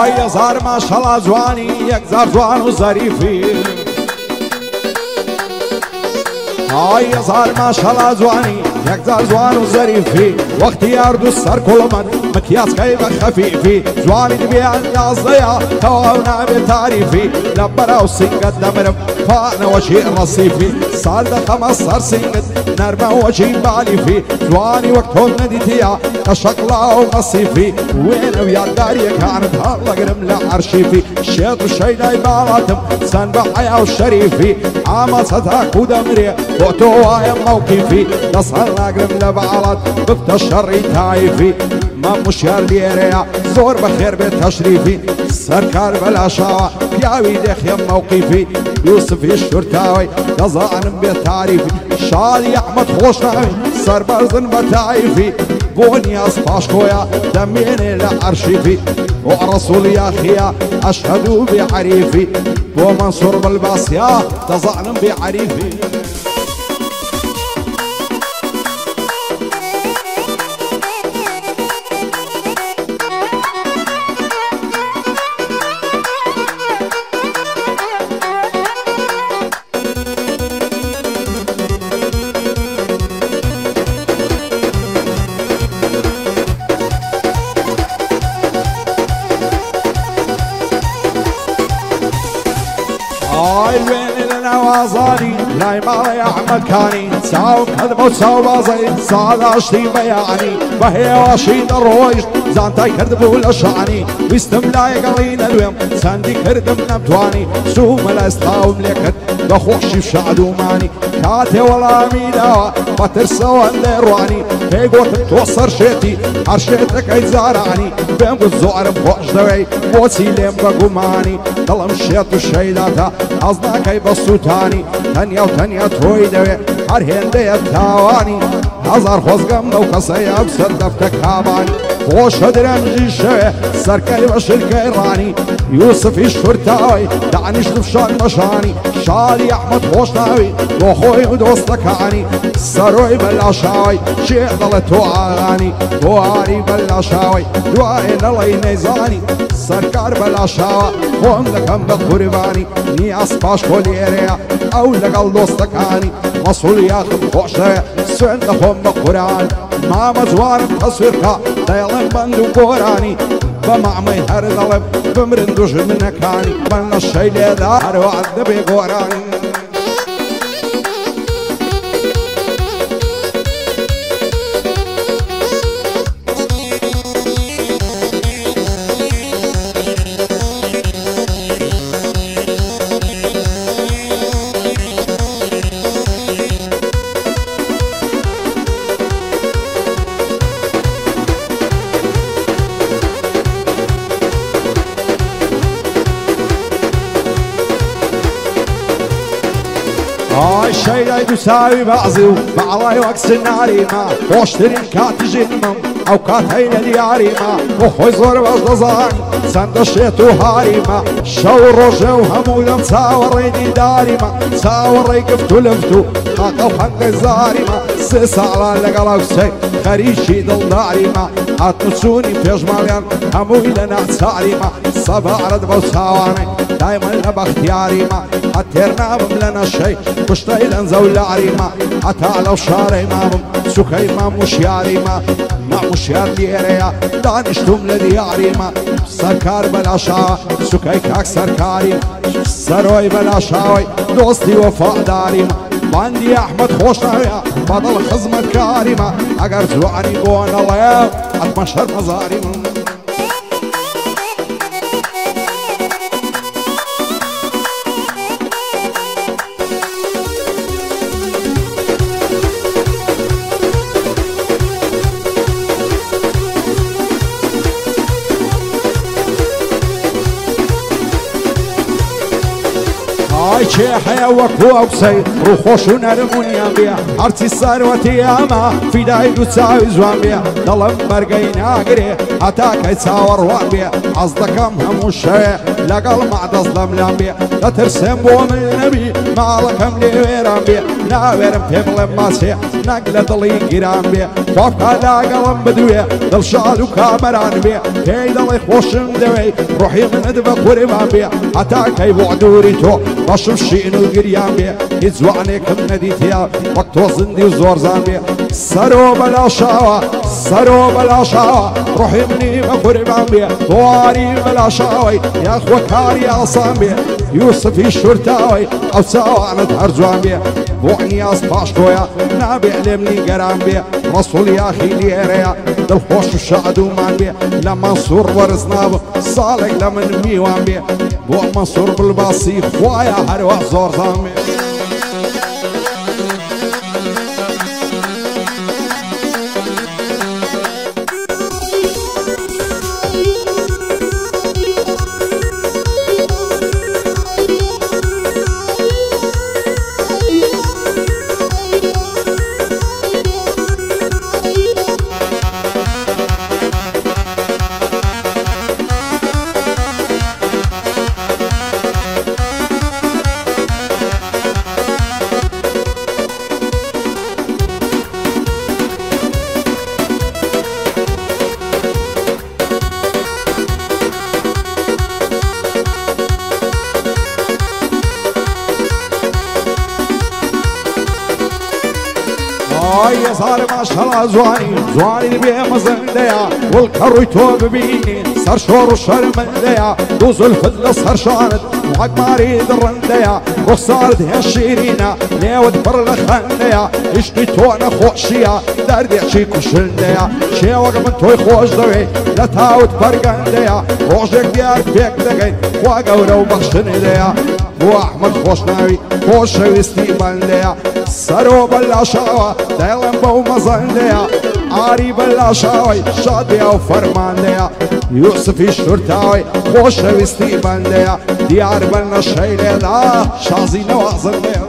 آی زار ماشالله جوانی یک زار جوان و ظریفی آی زار ماشالله جوانی یک زار جوان و ظریفی وقتی یاردو سر کلمن مکیاس کیف خفیفی جوانی بیان یازدیا توانا به تعریفی لبرا و سنگت دمرم فانا وشی رصیفی سال دخم سر سنگت نرمه وشی بالیفی جوانی وقت هم ندیتیا تشقلا و نصیفی وین و یادداری کانت هلا قرم لعرشیفی شیط و شیدای بالاتم سن بحیا و شریفی عامل ستاک و دمری وقتو وایم موقفی نصر نقرم لبعالت بفت الشري تايفي ما مشير ليريا زور بخير بالتشريفي سركار بلا شاوة بياوي دخيم موقفي يوسف الشرطاوي يظاهر بالتعريفي شالي احمد خوشناوي سر برزن بتايفي بوني اصباشكويا دميني لعرشيفي ورسول يا خيا اشهد بعريفي ومنصور بالباسيا تظاهر بعريفي وازاني لاي مالي احمد كاني ساو كذب وساو بازي صاد اشتي بياني وهي واشيد الرويش زانتاي كذب ولا شعني ويستملاي قليل اليوم ساندي كردم نبتواني سوم الاستاو ملكت بخوش بشعدو ماني كاتي ولا ميدا بترسو اندرواني هيقوت توصر شيتي عرشيتك اي زارعني بين الزعر بوش دوي وسيلم بقماني ظلم الشيط والشيداتا أصداك يبصوتاني تنيا وتنيا توي دوي هرهن دي التاواني هزار خوزقم دو قصيا بصدفتك هاباني خوش هدرم جيشوي سركي وشركي راني يوسف الشرطاوي دعني شلفشان مشاني شالي احمد خوشناوي وخوي ودوستكاني سروي بلاشاوي شيخ ضلتو اغاني دواري بلاشاوي دواري نلي نيزاني سركار بلاشاوي خوم لكم بقرباني ني اصباش كوليريا او لقل دوستكاني مصول ياخد خوشناوي سوين لخوم بقران ما مزوارم تصويركا دايلن بندو قراني بمعمي هردلب بمرندوش منكاني من الشي لدار وعد بقراني الشيء يساوي بعضي وبعضي وقت الناري ما واشتري كات جنمم او كات هين دياري ما وخوي زور باش دزان سندشيت وهاري ما شاور رجو همولا مساوريني داري ما ساوري كفتو لفتو خاقو حق الزاري ما سيسالا لقلق سي خريشي دل داري ما هاتنسوني في جماليان همولا نعساري ما صبا رد بوساواني دايما باختياري ما هترنا بملنا شي كشتايلا زول عريما عتالا وشاري مامم سكي ما مشياري ما مشيار ليريا دانشتم لدي عريما سركار بلا شا سكي كاك سركاري سروي بلا شاوي دوستي وفاء داري باندي احمد خوشناويا فضل خزمة كاريما اگر زواني بوان الله اتمشر مزاري چه حیا وکو اوسی رو خوشو نرمونیم بیا هرچی ثروتی اما فدای دو ساوی زوان بیا دلم برگی ناگری حتا کی ساور وان بیا از دکم هموشه لقل معدز لم بیا نترسم بوم النبی مالکم لیویرم بیا ناورم پیبلم ماسی نقل دلی گیرم بیا وابكا لا قلم بدوي دل شاد وكامران بي كيد الله يخوشم دوي روحي من ادبك ورمان بي حتى كي بعدوري تو باشم شين وقريان بي يزوعني كم نديتيا وقت وزندي وزور زان بي سرو بلا شاوة سرو بلا شاوة روحي مني مقربان بي واري بلا شاوي يا اخوة كاري عصام بي يوسف الشرطاوي او ساوة نتهرجوان بي بوعني اصباش كويا نابي علمني قران بي رسول يا اخي ليريا دل خوش الشعد ومان بي لما منصور ورزناب صالح لمن ميوان بي بو منصور بالباصي خوايا هروا زور زامي يا صار ما شاء الله زواني زواني البيع مزنديا والكروي توب بيني صار شور الشرم ديا دوز الفضل صار شانت وعق ماريد الرنديا وصارت هالشيرينا ليود برل خنديا اشتي تونا خوشيا دردي عشيك وشنديا شي وقت من توي خوش دوي لا تاوت برقنديا روجك ديار بيك دقين واقورا وبخشنديا واحمد خوش ناوي خوش ويستيبان ديا سرو بلا شاوة دايلن بو مزن ديا عاري بلا شاوي شاديا وفرمان ديا يوسف الشرطاوي خوش ويستيبان ديا ديار بلنا الشيلة دا شازي نوازن ديا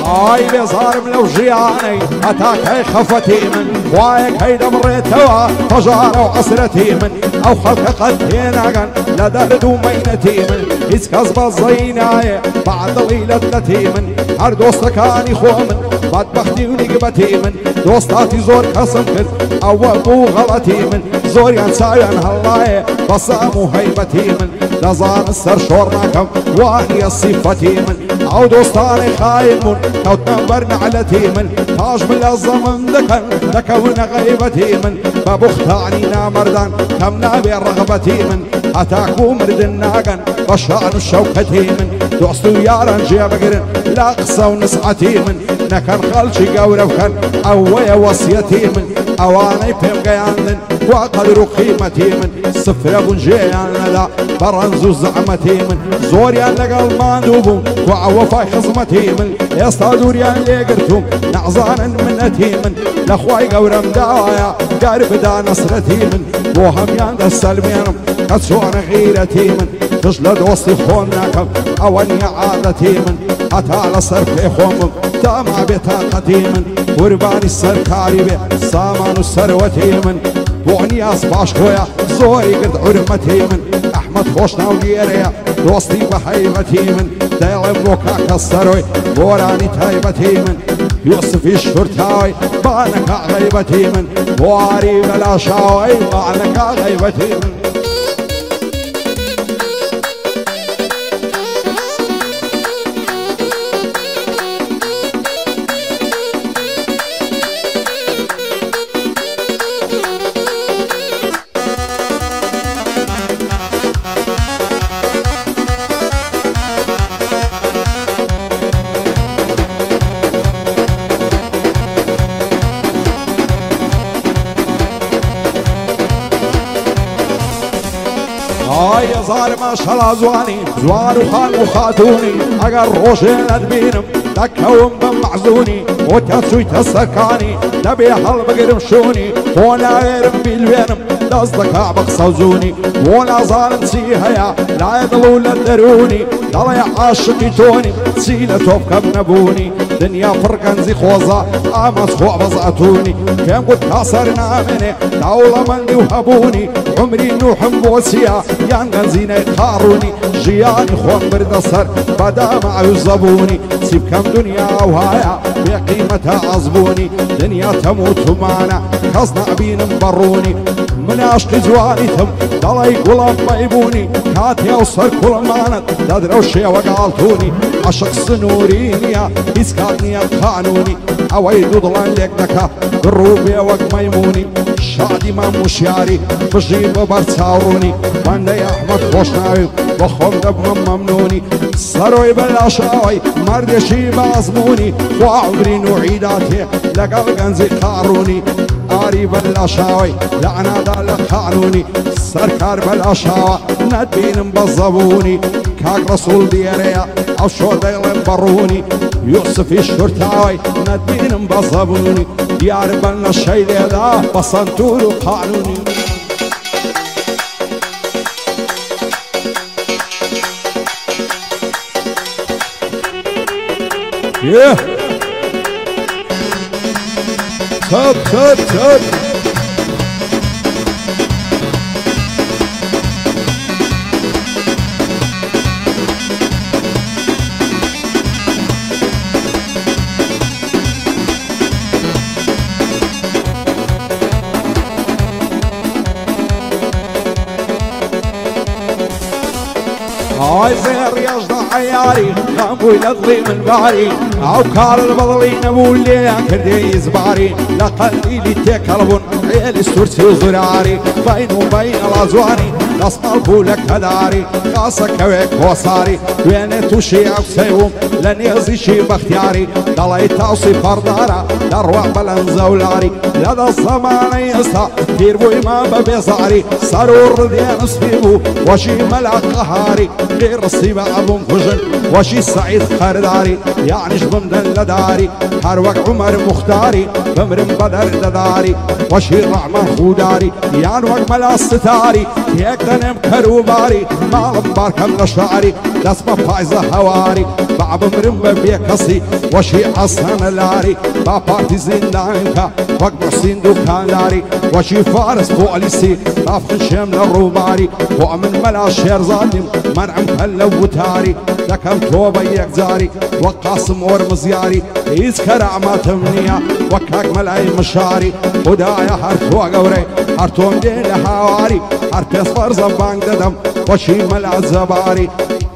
هاي بيصار لو جياني اتاك هي خفتي من وايك هي دمرت توا فجارة وعسرتي من او خلق قد هيناغن لا درد ومينتي من اسكاز بزيناي بعد ليلة تلتي من هر دوستكاني خو من بعد بختي ونقبتي من دوستاتي زور قسم كد او ابو غلطي من زور ينسايان هالله بصامو هيبتي من لزار السر شورناكم واني صفتي من او دوستاني خايمون كوت نمبرنا على تيمن تاج من الزمن دكونا غيبتي من بابختاني نامردان كم نابي رغبتي من اتاكو مرد الناقن بشان الشوكتي من دوستو يارن جيبقرن لا قصة ونسعتي من نكن خلشي قورف كان اويا وصيتي من اواني بهم قياندن وقدروا قيمتي من صفر بنجيان لا برنزو زعمتي من زوريان لقل ماندوبو وعوفاي خصمتي من يستادوريان ليقرتم نعزانا من اتيمن لاخواي قورم داوايا قارب دا نصرتي من بوهم ياند السلمينم كتسوانا غيرتي من تجلى دوستي خوناكم اواني عادتي من حتى لصرفي خومم تاما بطاقتي من قرباني السركاري بي سامان السروتي من بوعني اصباش خويا زوري قد عرمتي من احمد خوشنا وغيريا دوستي بحيبتي من دايلم بوكاك السروي بوراني تايبتي من يوسف الشرطاوي بانك غيبتي من بواري بلا شاوي بانك غيبتي من هاي صار ما شاء الله زواني زوان وخان وخاتوني اقر روشين ادبينم تكون بمعزوني وتسوي تسكاني نبي حل بقرم شوني ولا غير بالوينم لازدك عبق صوزوني ولا ظالم سيهيا لا يضلوا لدروني ضل يا عاشقي توني سيلة توفكم نبوني دنيا فرقان زي خوزا آمس خو بزعتوني كم قد كاسرنا مني دولة مندي وهبوني عمري نوح بوسيا يانغن زينة يقاروني جياني خوان برد سر بدا ما يزبوني سيب كم دنيا وهايا بقيمتها عزبوني دنيا تموت معنا كصنا بين بروني من عشق زواني ثم ضل يقول طيبوني كاتيا وصر كل مانت تدروا شي وقالتوني عشق سنورينيا اسكاتني القانوني اويد ضلان لك دكا قروبي وق ميموني شادي ما مشياري بجيب برتاوروني وانا يا احمد خوشناوي بخوم دب ممنوني صاروي بلاشاوي مرد شي بازموني وعمري نوعيداتي لقل قنزي قاروني آري بلاشاوي لعنا دال قانوني سركار بلاشاوي ندبين بزبوني كاك رسول دياريا او شو ديلن بروني يوسف الشرطاوي ندبين بزبوني ديار بلنا الشي ذا بصنتور قانوني Yeah. Tut. عايزين يصدع عياري قاموا يلضي من باري عوكار البضلي نبولي كردي يزباري لقليلي تكلبون عيالي السورسي وزراري بين وبين الازواني نصم البولك هداري قاسك كويك وصاري وين توشي عكسيهم لن يغزي شي باختياري ضلي توصي فردارا لروع بلن زولاري لدى الزمان يسا تيربوي ما ببيصاري صاروا رديان سفيبو وشي ملعق قهاري غير الصيبة أبو فجن وشي سعيد خرداري يعني شبم دلداري هروك عمر مختاري بمرم بدر دداري وشي رعمة خوداري يعني وق ملا ستاري هيك دنم كروباري مالم باركم لشعري دسمة فايزة هواري بعب مرم ببيكسي وشي عصان اللاري بابارتي زندانكا وق محسين دوكان لاري وشي فارس فوق لسي طافخن شمل الروباري ومن ملا شير ظالم منعم كلو وتاري لكم توبة يكزاري وقاسم ورمزياري يذكر عمات منيا وكاك ملاي مشاري ودايا هرتو قوري هرتو مدين حواري هرتس فرزا بانك ددم وشي ملا زباري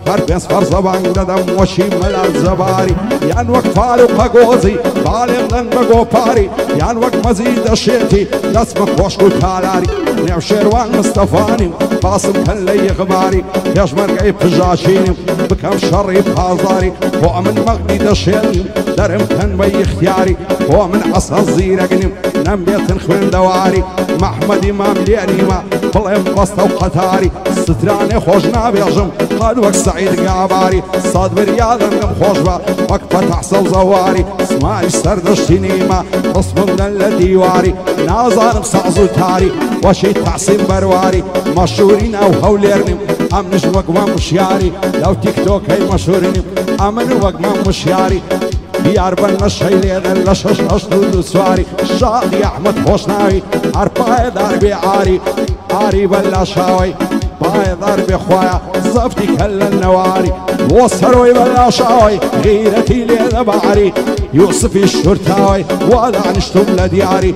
هرتس فرزا بانك ددم وشي ملا زباري يان وقت فاروق قوزي بالغ لن بقو باري يان وقت مزيد الشيتي لسمك وشكو تالاري نعم شيروان مصطفاني قاسم كلي غباري ياش مرقي بجاشيني بكم شري بهازاري ومن مغدي دشيني درم كان بي اختياري ومن عصا الزيرقني نمبيت خوين دواري محمد امام ليريما بلهم قصة وقتاري ستراني خوشنا بيجم قاد وقت سعيد قاباري صاد برياض انم خوشبا وقت فتح زواري اسماعي سردشتي نيمة رسم دل ديواري نازار مسعزو تاري وشي تعصيم برواري مشهورين او هوليرنم ام نجوك ومشياري لو تيك توك هي مشهورين امن وقم مشياري ديار بلنا الشيلين اللشش اشتو سواري شادي احمد خوشناوي عرباي داربي عاري بلا شاوي باي ضربي خوايا صفتي كل النواري وصروي بلا شاوي غيرتي لي بعري يوسف الشرطاوي ولا نشتم لدياري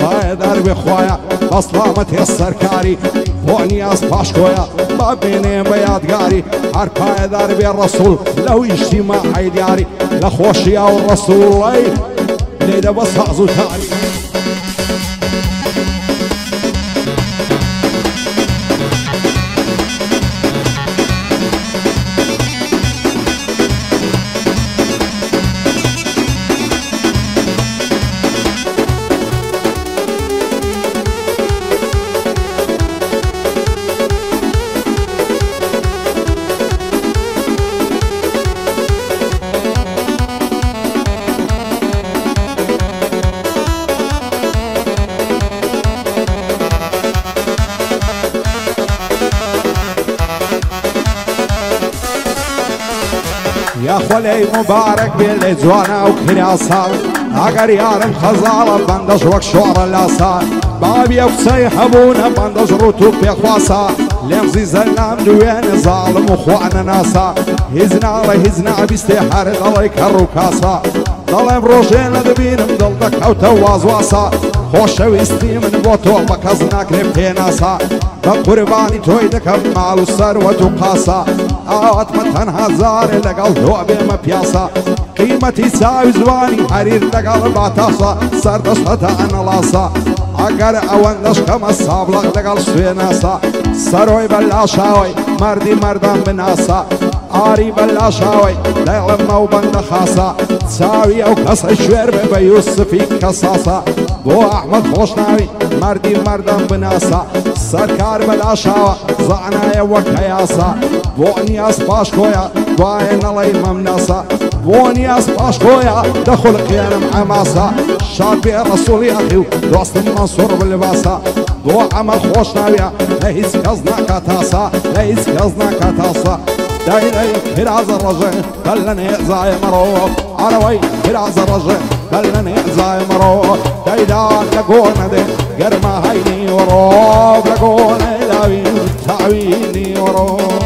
باي ضربي خوايا اصلامة السركاري فوني اسباشكويا ما بيني بياد قاري عرباي ضربي الرسول لو اجتماع دياري لخوشيا والرسول ليدا بس هعزو تاري خۆلەی مبارەک بێ لێ جوانە و کراسا ئەگەر یارم خەزاڵە بەندەش وەک شۆڕە لاسا بابی ئەو قسەی هەبوونە بەندەش ڕوت و پێخواسا لێم زیزە نام دوێنێ زاڵم و خوانە ناسا هیچ ناڵێ هیچ نابیستێ هەر دەڵێ کەڕ و کاسا دەڵێم ڕۆژێنە دەبینم دڵ دەکەوتە وازواسا خۆشەویستی من بۆ تۆ بە کەس ناکرێ پێناسا بە قوربانی تۆی دەکەم ماڵ و سەروەت و قاسا ئاواتمە تەنها زارێ لەگەڵ تۆ بێمە پیاسا قیمەتی چاوی جوانی هەریر لەگەڵ باتاسا سەردەستەتە ئەنەڵاسا ئەگەر ئەوەندەش کەمە سابڵەق لەگەڵ سوێناسا سەرۆی بەلاشاوی مەردی مەردان بناسا ئاری بەلاشاوی لەڵەمە و بەندە خاسا چاوی ئەو کەسە شوێر بێ بە یوسفی کەساسا بۆ ئەحمەد خۆشناوی مەردی مەردان بناسا سەرکار بەلاشاوە زانایە وەک هەیاسا بۆ نیاز پاشکۆیە دوایە نەڵەی مەمناسا بۆ نیاز پاشکۆیە دەخولقێنم ئەماسا شاد بێ ڕەسوڵی ئەخی و دۆستم مەنسوور بلباسا بۆ ئەمە خۆشناویە لە هیچ کەس ناکاتاسا لە هیچ کەس ناکاتاسا دايري هراز الرجع خلني زاي مرو عروي هراز الرجع خلني زاي مرو دايدان لقونا دي قرما هيني وروب لقونا لاوي تعويني وروب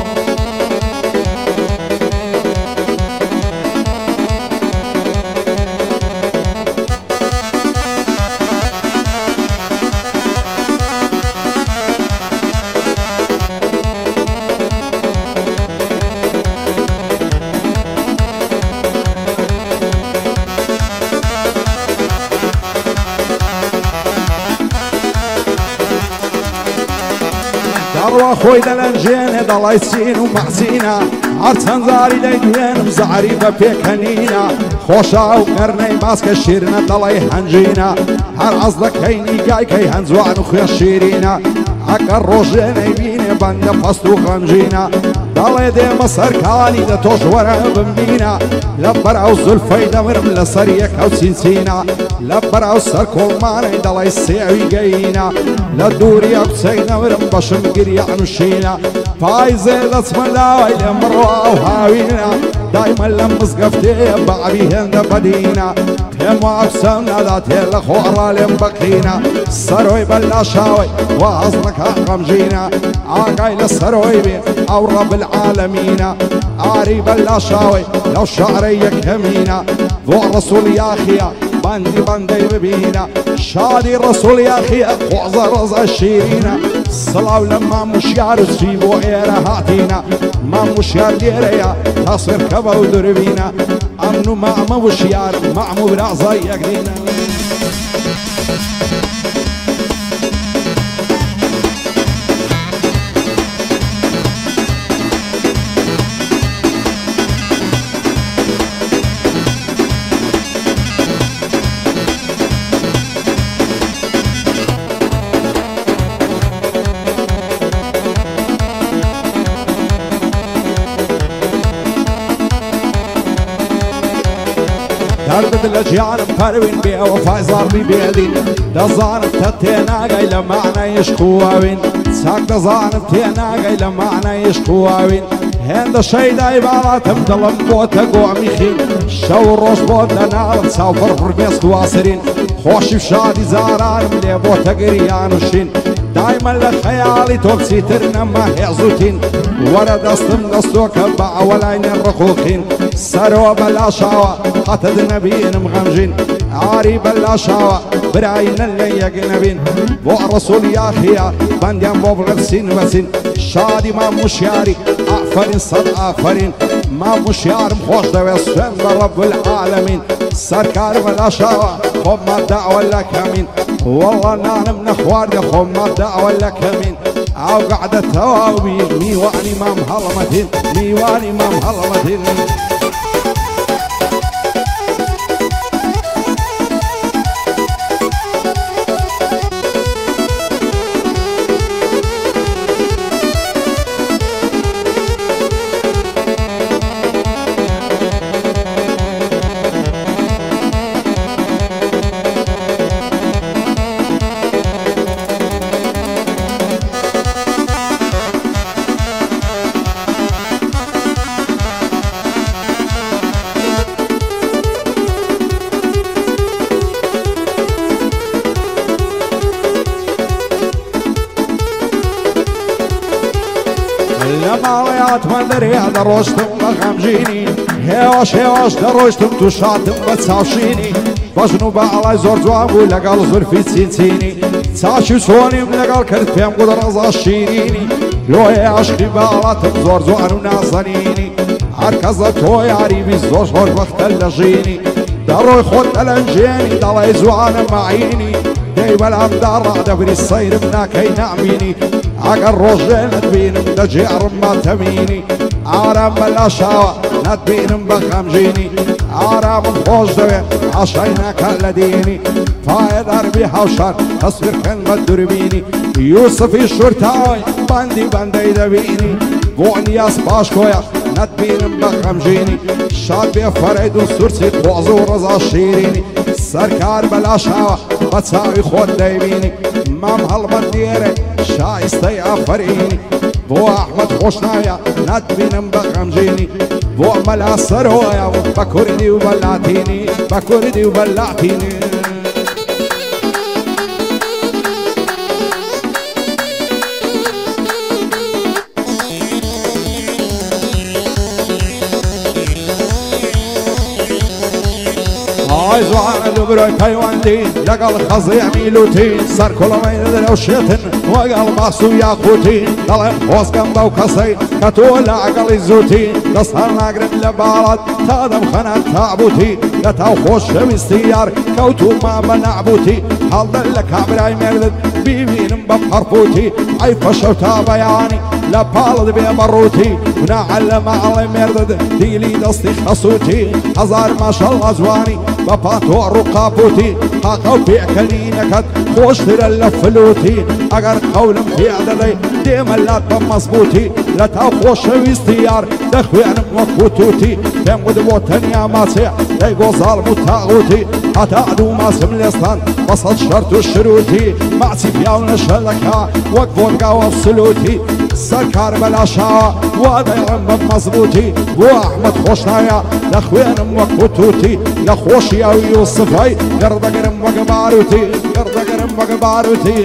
خوي دلنجين دڵی چین و مەحسینە هەرچەند زاری دەیدوێنم زاری بە پێکەنینە خۆشا و کەرنەی ماسکە شیرنە دەڵی هەنجینە هەر ئەز دەکەینی گایکەی هەنجوان و خوێ شیرینە ئەگەر ڕۆژێنەی بینێ بەندە پەست و غەمژینە دەڵێ دێمە سەرکانی دە تۆش وەرە بمبینە لە بەراو زولفەی دەمرم لەسەر یەکە و چینچینە لە بەراو سەر کۆڵمانەی دەڵی سێوی گەینە لە دووری ئەو قسەی نەورم بەشم گریە نوشینە پایزێ دەچمە لاوای لێ مڕوا و هاوینە دایمە لە مزگەفتەیە بەعبی هێندە بەدینە پێم وا قسەم نادات هێ لە خۆڕا لێم بەقینە سەرۆی بەلاشاوی واز نەکا غەمژینە ئاگای لە سەرۆی بێ ئەو ڕەب العالەمینە ئاری بەلاشاوی لەو شعرەی یەکەمینە بۆ ڕەسوول یاخیە بەندی بەندەی ببینە شادی ڕەسوول یاخیە خۆزە ڕەزە شیرینە سڵاو لە ماموشیار و چی بۆ ئێرە هاتینە ماموشیار لێرەیە تەسر کە بەو دوربینە ئەمن و مامە وشیار مەعم و برازای یەکدینە دەردت لە گیانم پەروین بێ وەفای زاڵمی بێدین دەزانم تە تێناگەی لە معنای عشق و ئاوین چاک دەزانم تێناگەی لە معنای عشق و ئاوین هێندە شەیدای باڵاتم دڵم بۆتە گۆمیخین شەو ڕۆژ بۆت لە ناڵم چاوپڕ پڕمێست و ئاسرین خۆشی و شادی زارانم لێ بۆتە گریان و شین دایمە لە خەیاڵی تۆ بچیتر نەما هێزوتین وەرە دەستم دەستۆکە بە ئەوەلاینێ ڕقوقین سەرەوە بەلاشاوە قەتت نەبینم غەمژین ئاری بەلاشاوە براینە لە یەک نەبین بۆ ڕەسوول یاخیە بەندیان بۆ بڵەرسین وەسین شادی ماموشیاری ئافەرین سەد ئافەرین ماموشیارم خۆش دەوێت سوێن بە ڕەب العالەمین سەرکار بەلاشاوە خۆممە داوە لە کەمین وەڵڵا نانم نەخواردە خۆممە داوە لە کەمین ئاو قەعدە تەواوی میوانی مام هەڵەمەدین میوانی مام هەڵەمەدین ماڵەیات مەدەریا دەڕۆشتم بە غەمژینی هێواش هێواش دەڕۆشتم تو شاتم بە چاوشینی بەژن و باڵای زۆر جوان بوو لەگەڵ زولفی چینچینی چاچی چۆنیم لەگەڵ کرد پێم گوت ڕەزا شیرینی لۆیە عاشقی باڵاتم زۆر جوان و نازەنینی هەر کەس لە تۆ یاری بیست زۆر خۆشبەختە لە ژینی دەڕۆی خۆت دەلەنجێنی دەڵێ جوانە ماعینی دەی بەلامدا ڕادەبری سەیرم ناکەی نامینی ئەگەر ڕۆژێ نەتبینم دەجێڕم ماتەمینی ئارام بەلاشاوە نەتبینم بە غەمژینی ئارامم خۆش دەوێت عاشای ناکات لە دینی پایە دەربی هاوشار تەسویرکەن بە دوربینی یوسفی شورتاوی بەندی بەندەی دەبینی بۆ نیاز پاشکۆیە نەتبینم بە غەمژینی شاد بێ فەرەید و سورچی قۆز و ڕەزا شیرینی سەرکار بەلاشاوە بە چاوی خۆت دەیبینی مام هەڵبەت دێرێ شایستەی ئافرینی بۆ ئەحمەد خۆش ناویە نەتبینم بە غەمژینی بۆ مەلا سەرۆیە بە کوردی و بە لاتینی بە کوردی و بە لاتینی ئای زوانە دوبرۆی پەیوەندی لەگەڵ خەزی ئەمیلوتی سەر کوڵەمەی دەرەوشێتن وەگەڵ ماس و یاقوتی دەڵێم خۆزگەم بەو کەسەی کە تۆ لە ئەگەڵی زووتی دەست هەر ناگرن لە باڵات تا دەمخەنە تابوتی لە تاو خۆشەویستی یار کەوتوما بە نابوتی هەڵدەر لە کابرای مێردت بیبینم بە پەڕپوتی ئەی فەشە تا بەیانی لە پاڵت بێ بەڕووتی ناعەل لە ماڵی مێردت دیلی دەستی خەسووتی هەزار ماشەڵڵا جوانی بە پاتۆڕ و قاپوتی قاقە و پێکەنینەکەت خۆشترە لە فلوتی ئەگەر قەولم پێ دەدەی دێمەلات بە مەزبووتی لە تاو خۆشەویستی یار دەخوێنم وەکو تووتی پێم گوت بۆ تەنیا ماچێ دەی گۆزاڵم و تاغوتی هەتا دوو ماسم لێستان بە سەد شەرت و شروتی ماچی پیاو نەشەلەکە وەک ڤۆدگاوە سلوتی سەرکار بەلاشاوە وا دەیڵم بە مەزبووتی بۆ ئەحمەد خۆش ناویە دەخوێنم وەکو تووتی لە خۆشی ئەو یوسفەی گەردەگرم وەک باروتی گەردەگرم وەک باروتی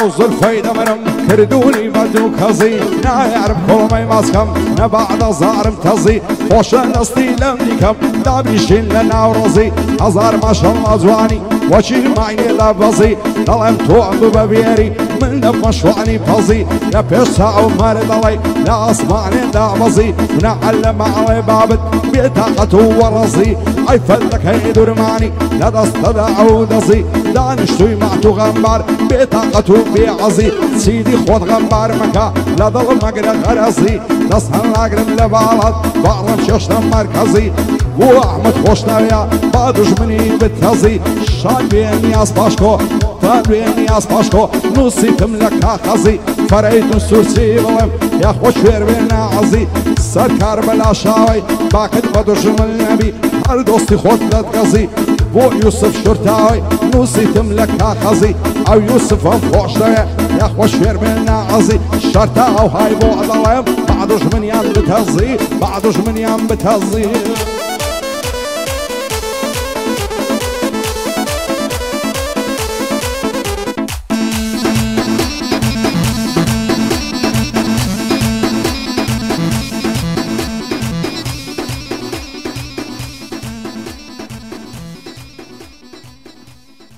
و زلفەی دەمرم کردوونی بەدوو کەزی نایارم کۆڵمەی ماسکەم نەبعدە زارم تەزی خۆشە دەستی لەم دیکەم دابیشین لە ناوڕۆزی هەزار ماشەڵڵا جوانی وەچی ماینێ لە بەزی دەڵێم تۆ ببە بێری من دەبمە شوانی پەزی لە پێش چاو مەرە دەڵێ لە ئاسمانێدا بەزی نەعەل لە ماڵێ بابت بێتاقەت و وەڕەزی ئەی فەلەکەی دوورمانی لە دەستەدا ئەو دەزی دانیشتووی مات و غەمبار بێتاقەت و بێعەزی چیدی خۆت غەمبار مەکە لە دڵ مەگرە غەرەزی دەست هەڵ ناگرم لە باڵات باڵم شێشتە مەرکەزی بۆ ئەحمەد خۆش ناویە با دوژمنی بتەزی شاد بێ نیاز پاشکۆ تا دوێ نیاز پاشکۆ نووسیتم لە کاغەزی فەرەید و سورچی بڵێم یاخۆ کوێر بێ ناعەزی سەرکار بەلاشاوی باکت بە دوژمن نەبی هەر دۆستی خۆت دەتگەزی بۆ یوسف شورتاوی نووسیتم لە کاغەزی ئەو یوسفم خۆش دەوێ یاخۆ کوێر بێ ناعەزی شەرتا ئەو های بۆ دەڵێم با دوژمنیان بتەزی با دوژمنیان بتەزی